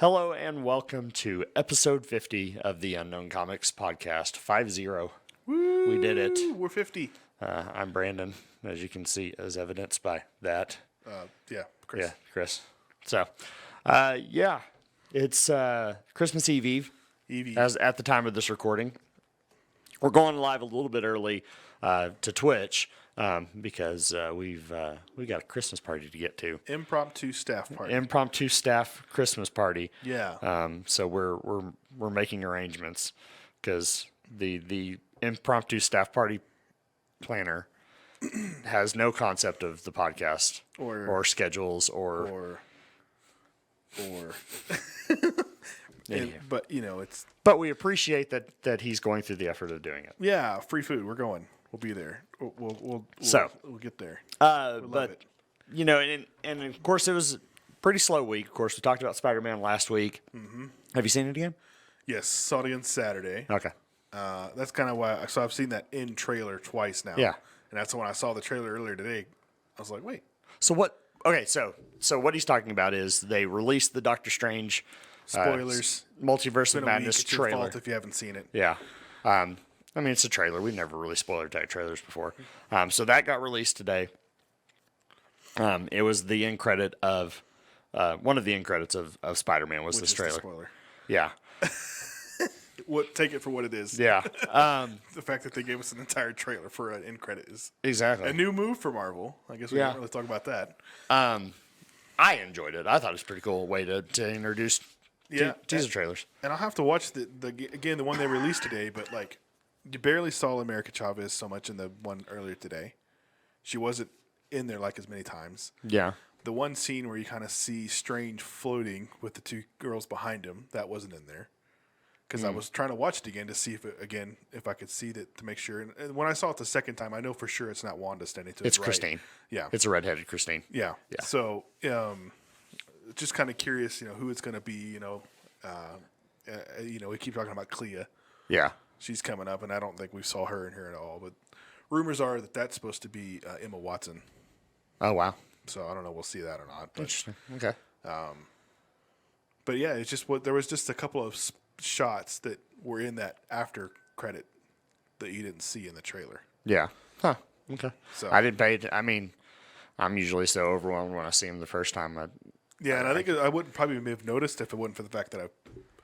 Hello and welcome to episode 50 of the Unknown Comics podcast. 50. Woo! We did it. We're 50. I'm Brandon, as you can see, as evidenced by that. Chris. Yeah, Chris. So, it's Christmas Eve. As at the time of this recording. We're going live a little bit early to Twitch because we got a Christmas party to get to. Impromptu staff party. Impromptu staff Christmas party. Yeah. So we're making arrangements because the impromptu staff party planner has no concept of the podcast or schedules or but it's. But we appreciate that he's going through the effort of doing it. Yeah, free food. We're going. We'll be there. We'll get there. But it. And of course it was a pretty slow week. Of course we talked about Spider-Man last week. Mm-hmm. Have you seen it again? Yes, saw it again Saturday. Okay. That's kind of why. So I've seen that in trailer twice now. Yeah. And that's when I saw the trailer earlier today. I was like, wait. So what? Okay, so what he's talking about is they released the Doctor Strange spoilers, Multiverse of Madness trailer. It's your fault trailer. if you haven't seen it. Yeah. I mean, it's a trailer. We've never really spoiler type trailers before. So that got released today. It was the end credit of one of the end credits of Spider-Man was this trailer. The spoiler. Yeah. Take it for what it is. Yeah. The fact that they gave us an entire trailer for an end credit is exactly a new move for Marvel. I guess we didn't really talk about that. I enjoyed it. I thought it was a pretty cool way to introduce teaser trailers. And I'll have to watch the one they released today, but like you barely saw America Chavez so much in the one earlier today. She wasn't in there like as many times. Yeah. The one scene where you kind of see Strange floating with the two girls behind him, that wasn't in there. Because I was trying to watch it again to see if I could see that to make sure. And when I saw it the second time, I know for sure it's not Wanda standing to his right. Christine. Yeah. It's a redheaded Christine. Yeah. So, just kind of curious, who it's going to be. We keep talking about Clea. Yeah. She's coming up, and I don't think we saw her in here at all. But rumors are that that's supposed to be Emma Watson. Oh, wow. So I don't know. We'll see that or not. But, interesting. Okay. But yeah, it's just there was just a couple of shots that were in that after credit that you didn't see in the trailer. Yeah. Huh. Okay. So I didn't pay. I mean, I'm usually so overwhelmed when I see him the first time. I think I wouldn't probably have noticed if it wasn't for the fact that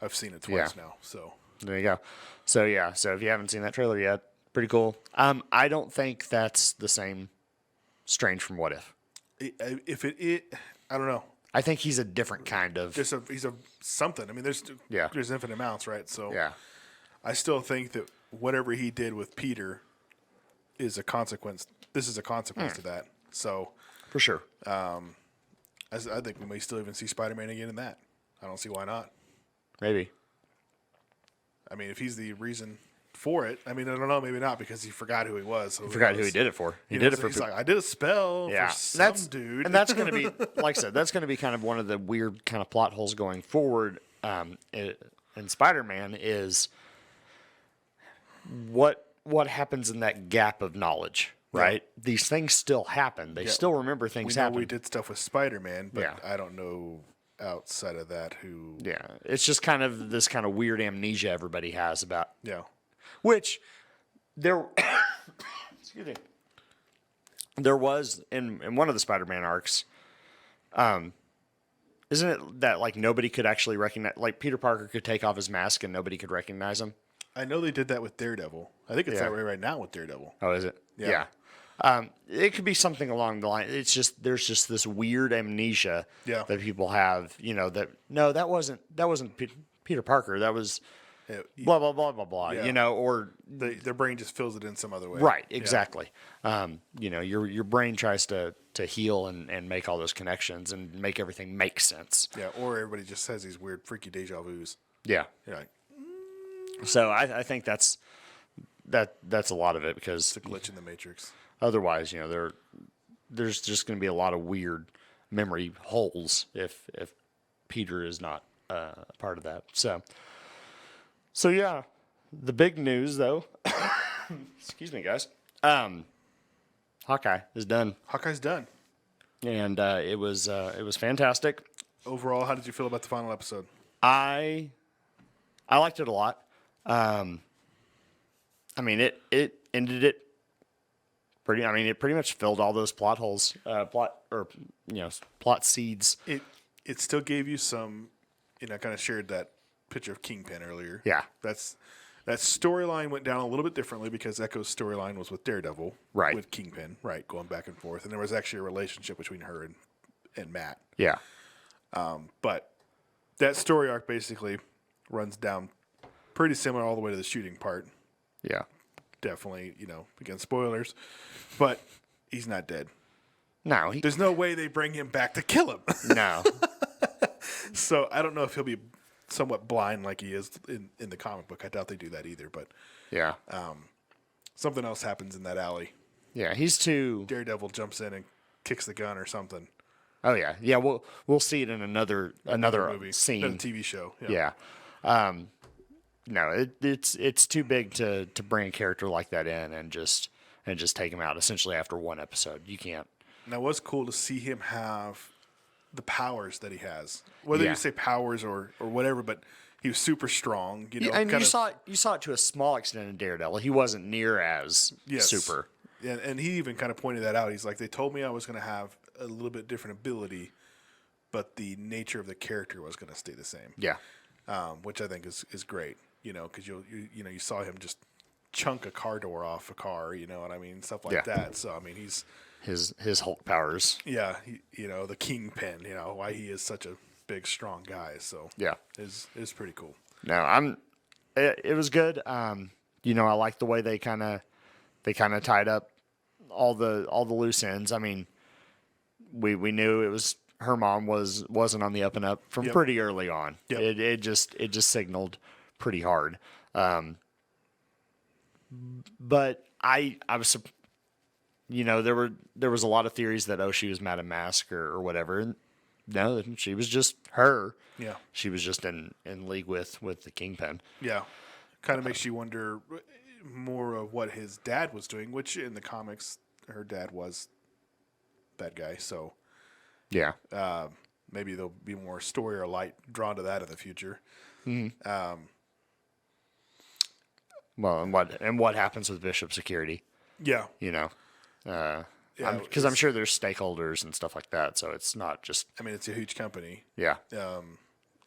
I've seen it twice now. So there you go. So yeah. So if you haven't seen that trailer yet, pretty cool. I don't think that's the same Strange from What If. I don't know. I think he's a different kind of. He's a something. I mean, there's infinite amounts, right? So yeah. I still think that whatever he did with Peter is a consequence. This is a consequence to that. So for sure. I think we may still even see Spider-Man again in that. I don't see why not. Maybe. I mean, if he's the reason for it, I mean, I don't know, maybe not because he forgot who he was. So he forgot who he did it for. He did it for. He's like, I did a spell for some dude. And that's going to be, like I said, that's going to be kind of one of the weird kind of plot holes going forward in Spider-Man is what happens in that gap of knowledge, right? Yeah. These things still happen. They still remember things happen. We did stuff with Spider-Man, but I don't know outside of that who. Yeah, it's just kind of this kind of weird amnesia everybody has about. Yeah. Which there excuse me. There was in one of the Spider-Man arcs, isn't it that like nobody could actually recognize, like Peter Parker could take off his mask and nobody could recognize him? I know they did that with Daredevil. I think it's that way right now with Daredevil. Oh, is it? Yeah. It could be something along the line. It's just there's just this weird amnesia that people have. That wasn't Peter Parker. That was blah blah blah blah blah. Yeah. Or their brain just fills it in some other way. Right. Exactly. Yeah. Your brain tries to heal and make all those connections and make everything make sense. Yeah. Or everybody just has these weird freaky deja vus. Yeah. You're like. So I think that's a lot of it because it's a glitch in the Matrix. Otherwise, there's just going to be a lot of weird memory holes if Peter is not part of that. So yeah, the big news though. Excuse me, guys. Hawkeye is done. Hawkeye's done, and it was fantastic. Overall, how did you feel about the final episode? I liked it a lot. I mean, it ended it pretty. I mean, it pretty much filled all those plot holes, plot seeds. It still gave you some, I kind of shared that picture of Kingpin earlier. Yeah. That storyline went down a little bit differently because Echo's storyline was with Daredevil, Right. with Kingpin, right, going back and forth, and there was actually a relationship between her and Matt. Yeah. But that story arc basically runs down pretty similar all the way to the shooting part. Yeah. Definitely, again, spoilers, but he's not dead. No. There's no way they bring him back to kill him. No. So I don't know if he'll be somewhat blind like he is in the comic book. I doubt they do that either, but Yeah. something else happens in that alley. Yeah. He's too. Daredevil jumps in and kicks the gun or something. Oh yeah. Yeah. We'll see it in another Movie, scene. another TV show. Yeah. No, it's too big to bring a character like that in and just take him out essentially after one episode. You can't. Now, it was cool to see him have the powers that he has. Whether Yeah. you say powers or whatever, but he was super strong. And you saw it to a small extent in Daredevil. He wasn't near as super. And he even kind of pointed that out. He's like, they told me I was going to have a little bit different ability, but the nature of the character was going to stay the same. Yeah. Which I think is great. Because you saw him just chunk a car door off a car. You know what I mean? Stuff like Yeah. that. So I mean, he's his Hulk powers. yeah, the Kingpin. Why he is such a big, strong guy. So Yeah. is pretty cool. No, it was good. I like the way they kind of tied up all the loose ends. I mean, we knew it was her mom wasn't on the up and up from Yep. pretty early on. Yep. It just signaled pretty hard. But I was, there was a lot of theories that she was Madame Mask or whatever. And no, she was just her. Yeah. She was just in league with the Kingpin. Yeah. Kind of makes you wonder more of what his dad was doing, which in the comics, her dad was that guy. So Yeah. maybe there'll be more story or light drawn to that in the future. Mm-hmm. Well, and what happens with Bishop Security? Yeah. Because I'm sure there's stakeholders and stuff like that. So it's not just I mean, it's a huge company. yeah.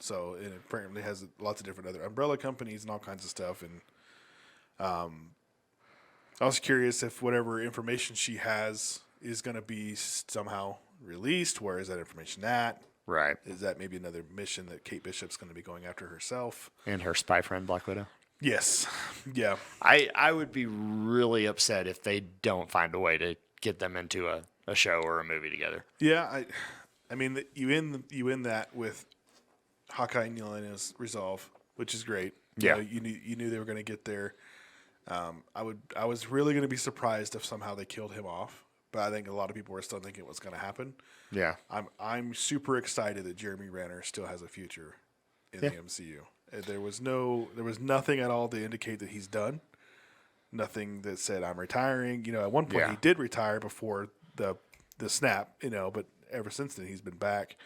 So it apparently has lots of different other umbrella companies and all kinds of stuff. And I was curious if whatever information she has is going to be somehow released. Where is that information at? Right. Is that maybe another mission that Kate Bishop's going to be going after herself? And her spy friend Black Widow. Yes. Yeah. I would be really upset if they don't find a way to get them into a show or a movie together. Yeah. I mean, you end that with Hawkeye and Yelena's resolve, which is great. Yeah. You knew they were going to get there. I was really going to be surprised if somehow they killed him off, but I think a lot of people were still thinking it was going to happen. Yeah. I'm super excited that Jeremy Renner still has a future in the MCU. There was nothing at all to indicate that he's done. Nothing that said I'm retiring. At one point he did retire before the snap. But ever since then he's been back.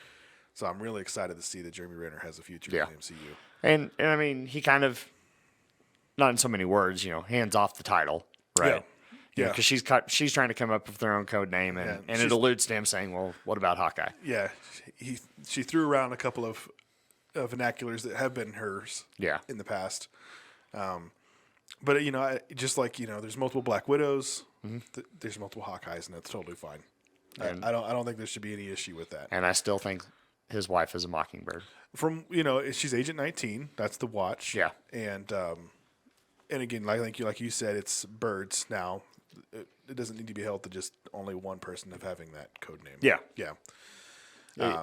So I'm really excited to see that Jeremy Renner has a future in the MCU. And I mean, he kind of, not in so many words, hands off the title, right? Yeah. Because she's trying to come up with their own code name, and it alludes to him saying, "Well, what about Hawkeye?" Yeah, she threw around a couple of vernaculars that have been hers. Yeah. In the past, but just like there's multiple Black Widows, there's multiple Hawkeyes, and that's totally fine. And I don't think there should be any issue with that. And I still think his wife is a Mockingbird. From she's Agent 19. That's the Watch. Yeah. And again, like you said, it's birds now. It doesn't need to be held to just only one person of having that code name. Yeah. Yeah.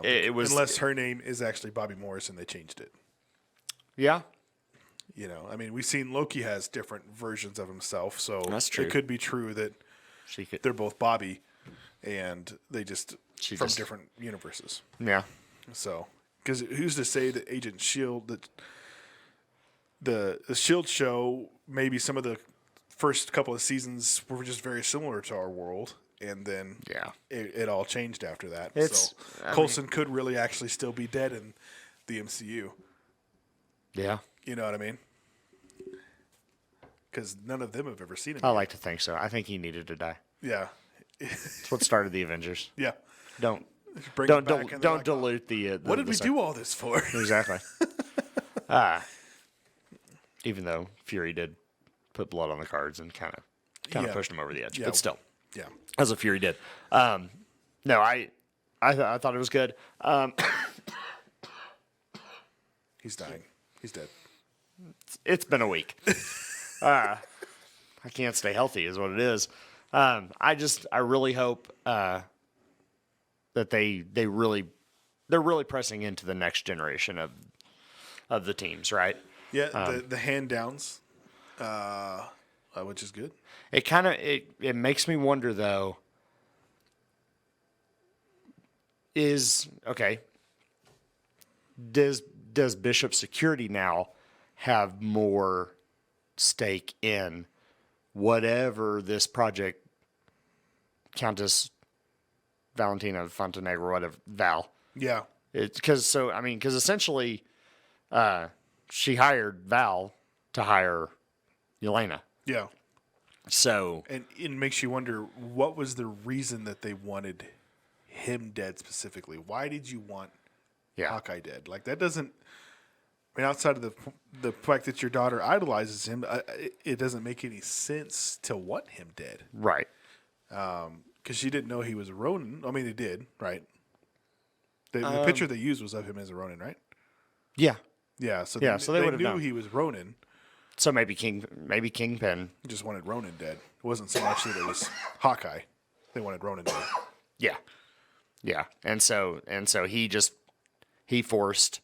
It was unless her name is actually Bobby Morris and they changed it. Yeah. I mean, we've seen Loki has different versions of himself, so That's true. it could be true that they're both Bobby, and they from different universes. Yeah. So, because who's to say that Agent Shield, that the Shield show, maybe some of the first couple of seasons were just very similar to our world, and then it all changed after that. Coulson could really actually still be dead in the MCU. Yeah. You know what I mean? Because none of them have ever seen him. I like to think so. I think he needed to die. Yeah. That's what started the Avengers. Yeah. Don't Bring don't him back don't, and they're don't like, dilute the. what did we do all this for? Exactly. Even though Fury did put blood on the cards and kind of Yeah. pushed him over the edge, Yeah. but still, Yeah. as what Fury did. No, I thought it was good. He's dying. He's dead. It's been a week. I can't stay healthy, is what it is. I really hope that they're really pressing into the next generation of the teams, right? Yeah, the hand downs, which is good. It kind of it makes me wonder though. Does Bishop Security now have more stake in whatever this project Countess Valentina Fontenegro, whatever, Val? Yeah. Because essentially she hired Val to hire Yelena. Yeah. So And it makes you wonder, what was the reason that they wanted him dead specifically? Why did you want Hawkeye dead? Like, that doesn't, I mean, outside of the fact that your daughter idolizes him, it doesn't make any sense to want him dead. right. Because she didn't know he was a Ronin. I mean, they did, right? The picture they used was of him as a Ronin, right? Yeah. Yeah, so so they they would've knew known. he was Ronin. So maybe Kingpin. Just wanted Ronin dead. It wasn't so much that it was Hawkeye. They wanted Ronin dead. Yeah. Yeah. And so he forced,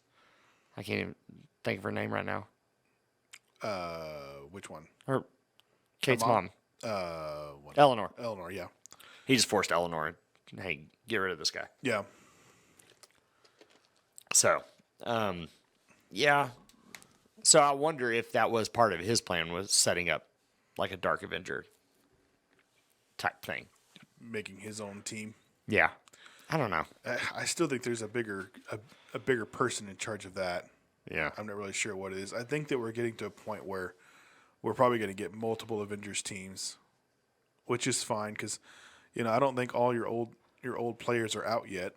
I can't even think of her name right now. Which one? Her Kate's mom? mom. Eleanor. Eleanor, yeah. He just forced Eleanor, hey, get rid of this guy. Yeah. So, yeah. So I wonder if that was part of his plan, was setting up like a Dark Avenger type thing. Making his own team. Yeah. I don't know. I still think there's a bigger person in charge of that. Yeah. I'm not really sure what it is. I think that we're getting to a point where we're probably going to get multiple Avengers teams, which is fine because, I don't think all your old players are out yet.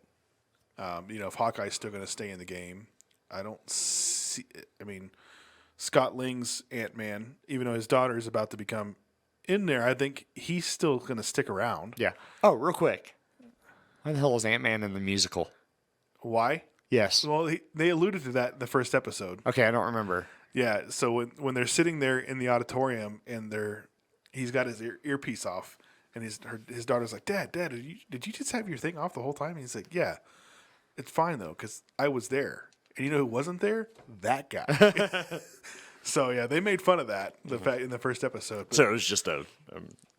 If Hawkeye's still going to stay in the game, I don't see. I mean, Scott Lang's AntMan, even though his daughter is about to become in there, I think he's still going to stick around. Yeah. Oh, real quick. Why the hell is Ant-Man in the musical? Why? Yes. Well, they alluded to that in the first episode. Okay, I don't remember. Yeah, so when they're sitting there in the auditorium and he's got his earpiece off, and his daughter's like, Dad, did you just have your thing off the whole time? And he's like, yeah, it's fine though, because I was there. And you know who wasn't there? That guy. So yeah, they made fun of that in the first episode. But, So it was just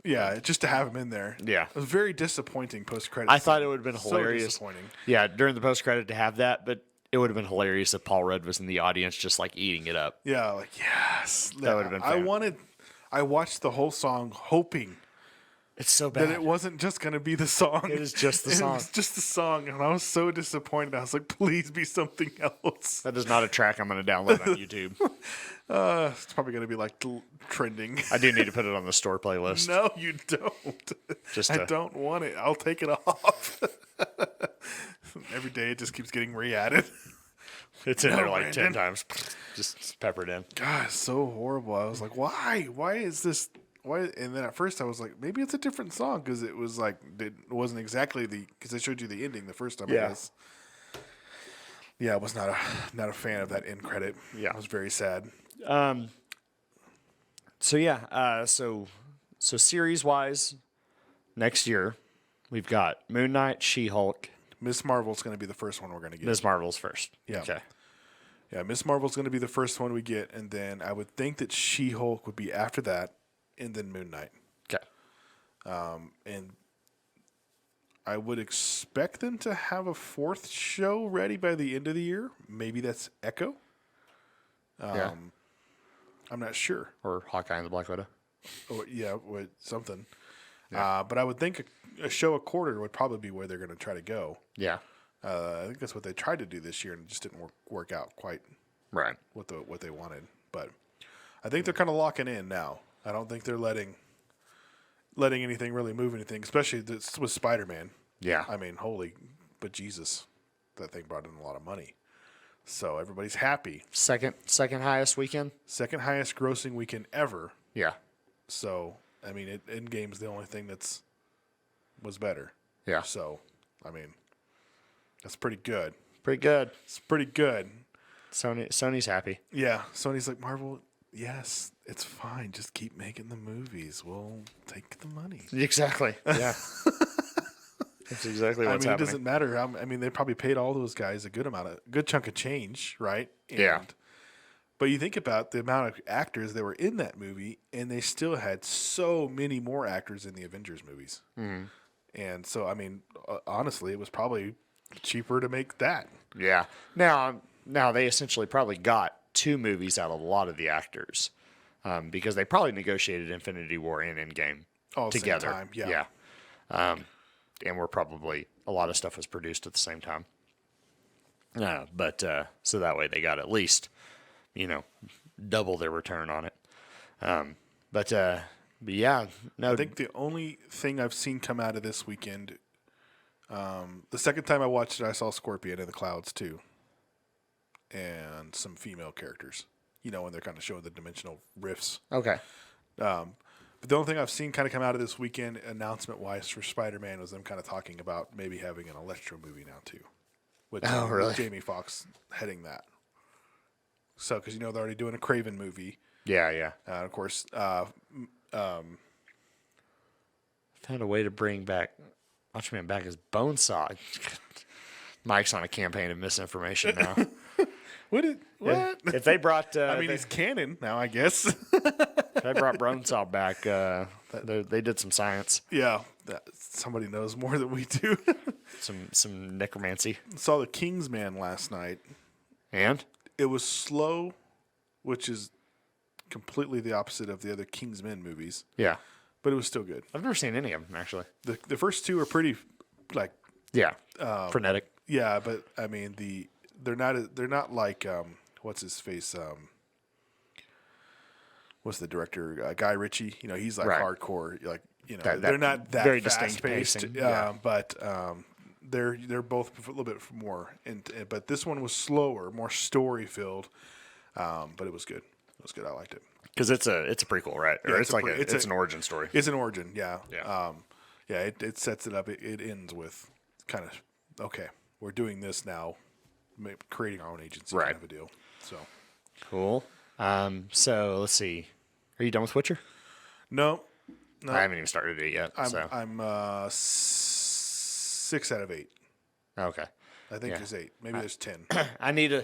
yeah, just to have him in there. Yeah. It was very disappointing post-credit. I thought it would have been hilarious. So disappointing. Yeah, during the post-credit to have that, but it would have been hilarious if Paul Rudd was in the audience just like eating it up. Yeah, like, yes. That would have been fun. I watched the whole song hoping It's so bad. that it wasn't just going to be the song. It is just the song. It was just the song, and I was so disappointed. I was like, please be something else. That is not a track I'm going to download on YouTube. It's probably going to be like trending. I do need to put it on the store playlist. No, you don't. I don't want it. I'll take it off. Every day it just keeps getting re-added. It's in there like Brandon. 10 times. Just peppered in. God, it's so horrible. I was like, why? Why is this? Why? And then at first I was like, maybe it's a different song because it was like it wasn't exactly because they showed you the ending the first time. Yeah. I guess. Yeah, I was not a fan of that end credit. Yeah. I was very sad. So yeah, so series wise, next year we've got Moon Knight, She-Hulk, Miss Marvel's going to be the first one we're going to get. Ms. Marvel's first. Yeah. Okay. Yeah, Miss Marvel's going to be the first one we get, and then I would think that She-Hulk would be after that, and then Moon Knight. Okay. And I would expect them to have a fourth show ready by the end of the year. Maybe that's Echo. Yeah. I'm not sure. Or Hawkeye and the Black Widow. Oh, yeah, something. Yeah. But I would think a show a quarter would probably be where they're going to try to go. Yeah. I think that's what they tried to do this year, and it just didn't work out quite Right. what they wanted. But I think they're kind of locking in now. I don't think they're letting anything really move anything, especially this with Spider-Man. Yeah. I mean, but Jesus, that thing brought in a lot of money. So everybody's happy. Second highest weekend. Second highest grossing weekend ever. Yeah. So, I mean, Endgame's the only thing was better. Yeah. So, I mean, that's pretty good. Pretty good. It's pretty good. Sony's happy. Yeah. Sony's like, Marvel, yes, it's fine. Just keep making the movies. We'll take the money. Exactly. Yeah. That's exactly what's happening. It doesn't matter. I mean, they probably paid all those guys a good chunk of change, right? Yeah. But you think about the amount of actors that were in that movie, and they still had so many more actors in the Avengers movies. Mm-hmm. And so, I mean, honestly, it was probably cheaper to make that. Yeah. Now they essentially probably got 2 movies out of a lot of the actors, because they probably negotiated Infinity War and Endgame together. Same time, yeah. And we're probably a lot of stuff was produced at the same time. But so that way they got at least, double their return on it. But yeah, no. I think the only thing I've seen come out of this weekend, the second time I watched it, I saw Scorpion in the clouds too, and some female characters. When they're kind of showing the dimensional rifts. Okay. But the only thing I've seen kind of come out of this weekend, announcement-wise, for Spider-Man was them kind of talking about maybe having an Electro movie now too, with Jamie Foxx heading that. So, because they're already doing a Craven movie. Yeah, yeah. Of course, Found a way to bring back Watchman back as Bonesaw. Mike's on a campaign of misinformation now. What? If they brought, he's canon now, I guess. if they brought Bonesaw back, they did some science, Yeah, somebody knows more than we do. some necromancy, Saw the Kingsman last night. and It was slow, which is completely the opposite of the other Kingsmen movies, yeah, but it was still good. I've never seen any of them actually. The first 2 are pretty, Yeah, frenetic. yeah, but I mean they're not like what's his face what's the director Guy Ritchie? He's like Right. hardcore, That they're not that very distinct fast-paced, pacing. Yeah. but they're both a little bit more. But this one was slower, more story filled, but it was good. It was good. I liked it. Because it's a prequel, right? Or Yeah, it's an origin story. It's an origin, yeah. Yeah. It sets it up. It ends with kind of okay. We're doing this now, creating our own agency Right. kind of a deal. So Cool. So let's see. Are you done with Witcher? no, I haven't even started it yet. I'm 6 out of 8. Okay. I think there's 8. Maybe there's 10. I need a I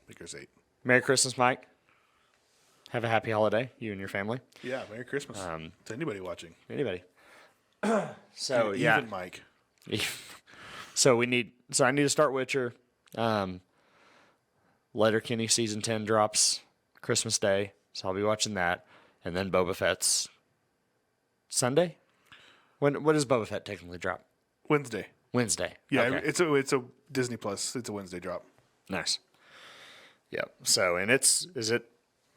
think there's 8. Merry Christmas, Mike. Have a happy holiday, you and your family. Yeah, Merry Christmas to anybody watching. Anybody. So yeah. Even Mike. So I need to start Witcher. Letterkenny season 10 drops Christmas Day, so I'll be watching that, and then Boba Fett's Sunday. What does Boba Fett technically drop? Wednesday. Wednesday. Yeah, Okay. it's a Disney Plus. It's a Wednesday drop. Nice. Yep. So and is it?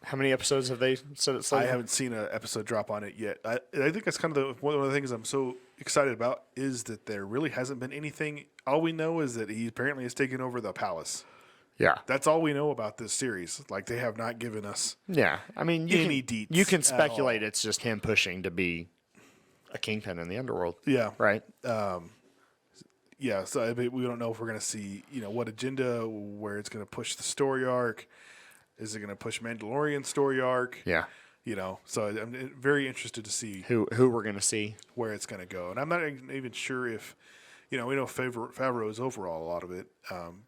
How many episodes have they said it's? I haven't seen an episode drop on it yet. I think that's kind of one of the things I'm so excited about is that there really hasn't been anything. All we know is that he apparently has taken over the palace. Yeah. That's all we know about this series. Like they have not given us. Yeah. I mean, Any deets you can at speculate all. it's just him pushing to be a kingpin in the underworld. Yeah. Right. Yeah. So we don't know if we're going to see what agenda, where it's going to push the story arc. Is it going to push Mandalorian story arc? Yeah. So I'm very interested to see Who we're gonna see? where it's going to go. And I'm not even sure if, we know Favreau's overall a lot of it,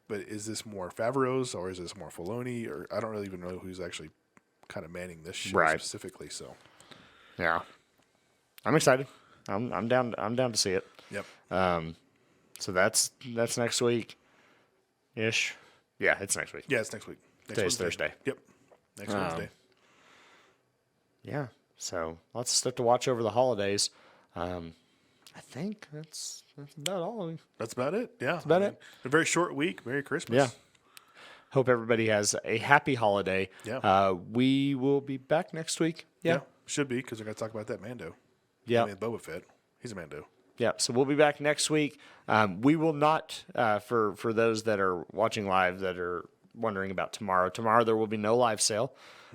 but is this more Favreau's or is this more Filoni? Or I don't really even know who's actually kind of manning this show Right. specifically. So, Yeah. I'm excited. I'm down to see it. yep. So that's next week, ish. Yeah, it's next week. Yeah, it's next week. Next Today's Wednesday. Thursday. Yep. Next Wednesday. Yeah. So lots of stuff to watch over the holidays. I think that's about all. That's about it. Yeah. That's about it. A very short week. Merry Christmas. Yeah. Hope everybody has a happy holiday. Yeah. We will be back next week. Yeah. Should be, because we're going to talk about that Mando. Yeah. I mean, Boba Fett. He's a Mando. Yeah, so we'll be back next week. We will not, for those that are watching live that are wondering about tomorrow. Tomorrow there will be no live sale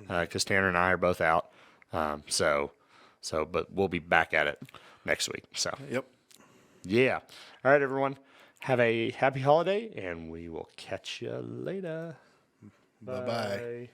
because Tanner and I are both out. But we'll be back at it next week. So Yep. yeah. All right, everyone. Have a happy holiday, and we will catch you later. Bye-bye. Bye.